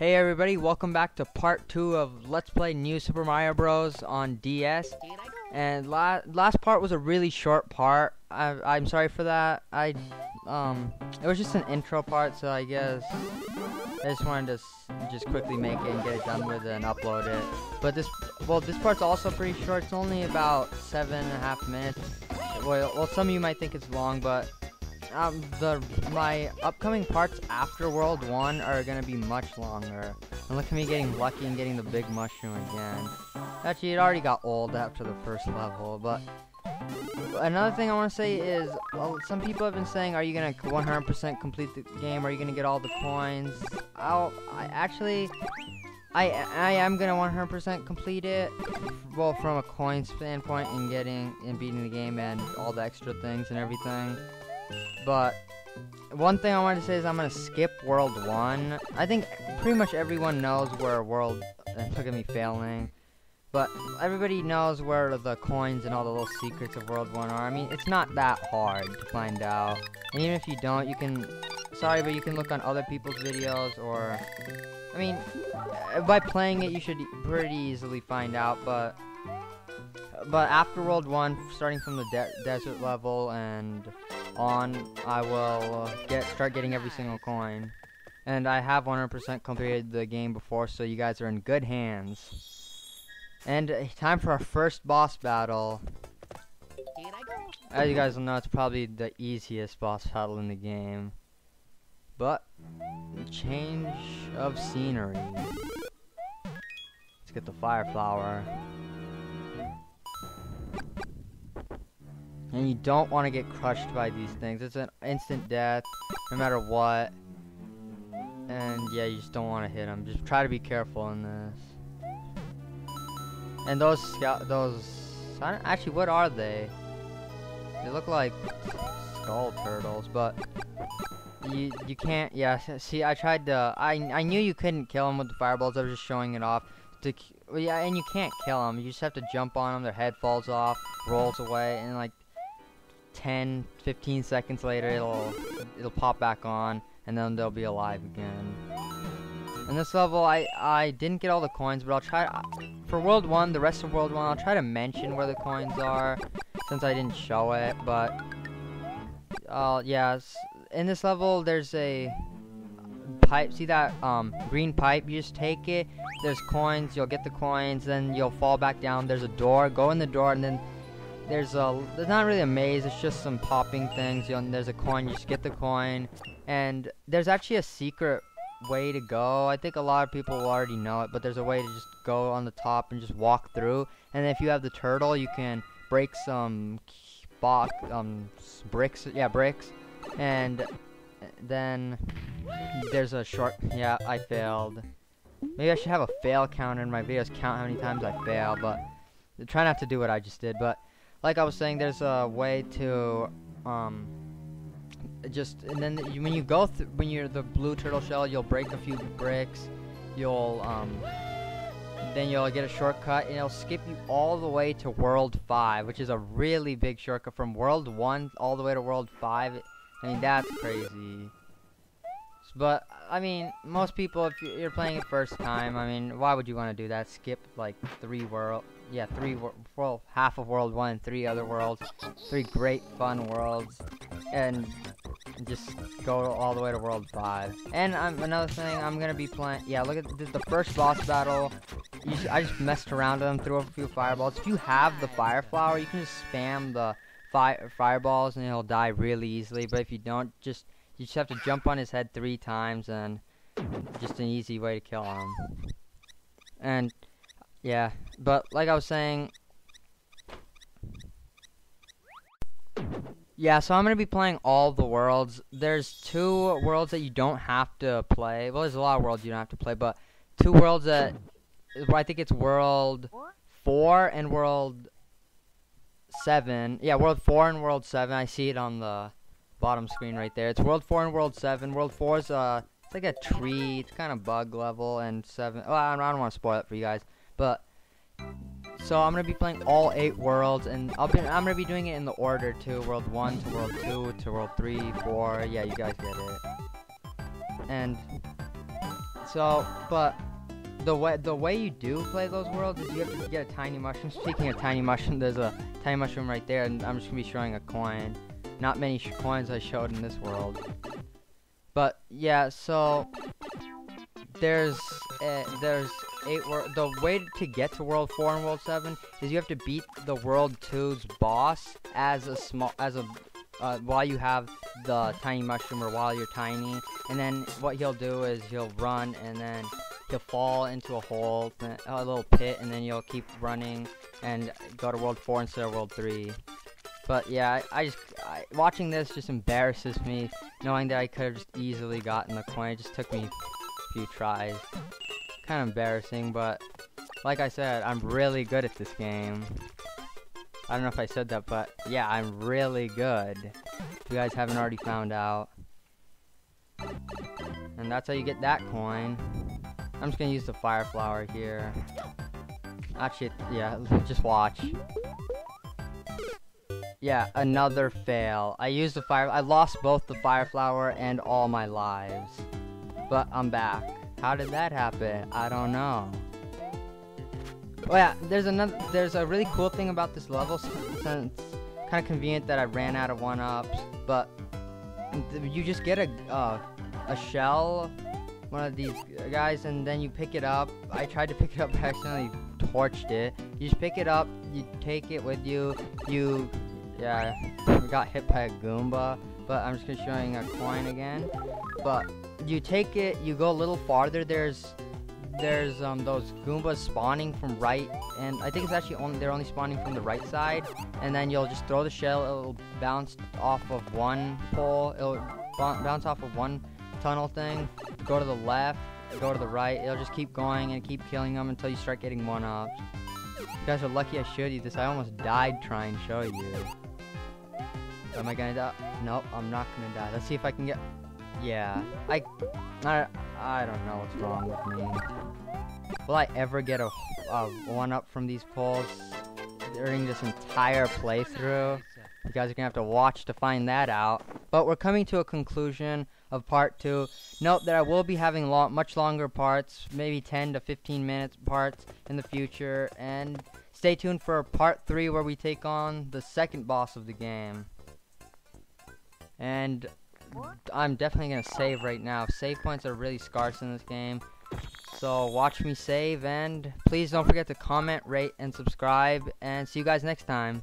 Hey everybody, welcome back to part 2 of Let's Play New Super Mario Bros. On DS. And last part was a really short part. I'm sorry for that. It was just an intro part, so I guess I just wanted to just quickly make it and get it done with and upload it. But this part's also pretty short. It's only about 7.5 minutes. Well, some of you might think it's long, but my upcoming parts after World 1 are gonna be much longer. And look at me getting lucky and getting the big mushroom again. Actually, it already got old after the first level, but another thing I want to say is, some people have been saying, are you gonna 100% complete the game? Are you gonna get all the coins? I am gonna 100% complete it, well, from a coin standpoint, and beating the game and all the extra things and everything. But one thing I wanted to say is I'm gonna skip World 1. I think pretty much everyone knows where look at me failing. But everybody knows where the coins and all the little secrets of World 1 are. I mean, it's not that hard to find out. And even if you don't, you can look on other people's videos, or I mean, by playing it you should pretty easily find out. But after World 1, starting from the desert level and on, I will start getting every single coin. And I have 100% completed the game before, so you guys are in good hands. And time for our first boss battle. As you guys will know, it's probably the easiest boss battle in the game. But change of scenery. Let's get the fire flower. And you don't want to get crushed by these things. It's an instant death, no matter what. And yeah, you just don't want to hit them. Just try to be careful in this. And actually, what are they? They look like skull turtles, but you can't. Yeah, see, I tried to. I knew you couldn't kill them with the fireballs. I was just showing it off. Yeah, and you can't kill them. You just have to jump on them. Their head falls off, rolls away, and like 10-15 seconds later it'll pop back on, and then they'll be alive again. In this level I didn't get all the coins, but I'll try for World 1, the rest of World 1, I'll try to mention where the coins are since I didn't show it. But yeah, in this level there's a pipe. See that green pipe? You just take it, there's coins, you'll get the coins, then you'll fall back down. There's a door, go in the door, and then there's not really a maze, it's just some popping things. There's a coin, you just get the coin. And there's actually a secret way to go. I think a lot of people will already know it, but there's a way to just go on the top and just walk through. And if you have the turtle, you can break some bricks. Yeah, bricks. And then there's a short. Yeah, I failed. Maybe I should have a fail counter in my videos, count how many times I fail. But try not to do what I just did. But like I was saying, there's a way to and then when you go when you're the blue turtle shell, you'll break a few bricks. Then you'll get a shortcut, and it'll skip you all the way to World 5, which is a really big shortcut from World 1 all the way to World 5. I mean, that's crazy. But I mean, most people, if you're playing it first time, I mean, why would you want to do that? Skip like half of World 1 and 3 other worlds, 3 great fun worlds, and just go all the way to World 5. And another thing I'm gonna be playing. Yeah, look at this, the first boss battle. I just messed around with them, threw a few fireballs. If you have the fire flower, you can just spam the fireballs, and he'll die really easily. But if you don't, you just have to jump on his head 3 times, and just an easy way to kill him. And yeah, but like I was saying, yeah, so I'm going to be playing all the worlds. There's 2 worlds that you don't have to play. Well, there's a lot of worlds you don't have to play, but 2 worlds that, I think it's World 4 and World 7. Yeah, World 4 and World 7. I see it on the bottom screen right there. It's World 4 and World 7. World 4 is it's like a tree. It's kind of bug level, and 7. Well, I don't want to spoil it for you guys, but so I'm gonna be playing all 8 worlds, and I'm gonna be doing it in the order too. World 1 to World 2 to World 3, 4. Yeah, you guys get it. And So, but the way you do play those worlds is you have to get a tiny mushroom. Speaking of tiny mushroom, there's a tiny mushroom right there, and I'm just gonna be showing a coin. Not many coins I showed in this world. But yeah, so there's 8 the way to get to World 4 and World 7 is you have to beat the World 2's boss as a while you have the tiny mushroom, or while you're tiny, and then what he'll do is he'll run, and then he'll fall into a hole, a little pit, and then you'll keep running and go to World 4 instead of World 3. But yeah, watching this just embarrasses me, knowing that I could have just easily gotten the coin. It just took me a few tries. Kind of embarrassing, but like I said, I'm really good at this game. I don't know if I said that, but yeah, I'm really good. If you guys haven't already found out. And that's how you get that coin. I'm just gonna use the fire flower here. Actually, yeah, just watch. Yeah, another fail. I lost both the fire flower and all my lives. But I'm back. How did that happen? I don't know. Oh yeah, there's a really cool thing about this level, since kind of convenient that I ran out of 1-ups, but you just get a shell, one of these guys, and then you pick it up. I tried to pick it up, but I accidentally torched it. You just pick it up, you take it with you, yeah, we got hit by a Goomba, but I'm just gonna showing a coin again. But you take it, you go a little farther, there's those Goombas spawning from right, and I think it's actually they're only spawning from the right side, and then you'll just throw the shell, it'll bounce off of one pole, it'll bounce off of one tunnel thing, go to the left, go to the right, it'll just keep going and keep killing them until you start getting 1-ups. You guys are lucky I showed you this. I almost died trying to show you. Am I gonna die? Nope, I'm not gonna die. Let's see if I can get... Yeah, I don't know what's wrong with me. Will I ever get a 1-up from these poles during this entire playthrough? You guys are gonna have to watch to find that out. But we're coming to a conclusion of part 2. Note that I will be having much longer parts, maybe 10 to 15 minutes parts in the future, and stay tuned for part 3 where we take on the second boss of the game. And I'm definitely gonna save right now. Save points are really scarce in this game, so watch me save, and please don't forget to comment, rate, and subscribe, and see you guys next time.